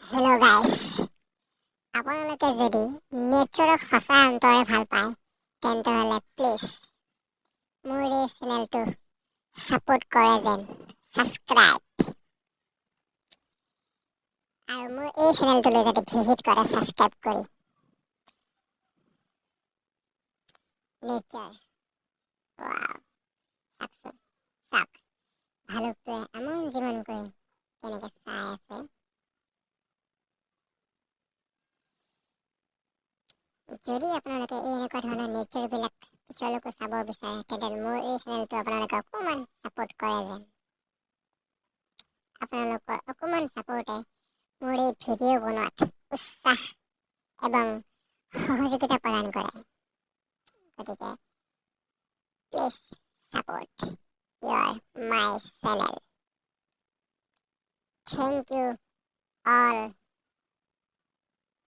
Hello' গাইছ, আপোনালোকে যদি নেচাৰক সঁচা অন্তৰে ভাল পায় তেন্তে হ'লে প্লিজ মোৰ এই চেনেলটো ছাপোৰ্ট কৰে যেন ছাবস্ক্ৰাইব আৰু মোৰ এই চেনেলটোলৈ যাতে ভিজিট কৰে ছাবস্ক্ৰাইব কৰি নেচাৰ ৱাও চাওকচোন চাওক ভালুকটোৱে আমন জীৱন কৰি কেনেকৈ চাই আছে। যদি আপোনালোকে এনেকুৱা ধৰণৰ নেচাৰবিলাক পিছলৈকো চাব বিচাৰে তেন্তে মোৰ এই চেনেলটো আপোনালোকে অকণমান ছাপোৰ্ট কৰে যেন। আপোনালোকৰ অকণমান ছাপোৰ্টে মোৰ এই ভিডিঅ' বনোৱাত উৎসাহ এবং সহযোগিতা প্ৰদান কৰে। গতিকে please support your my channel. Thank you all.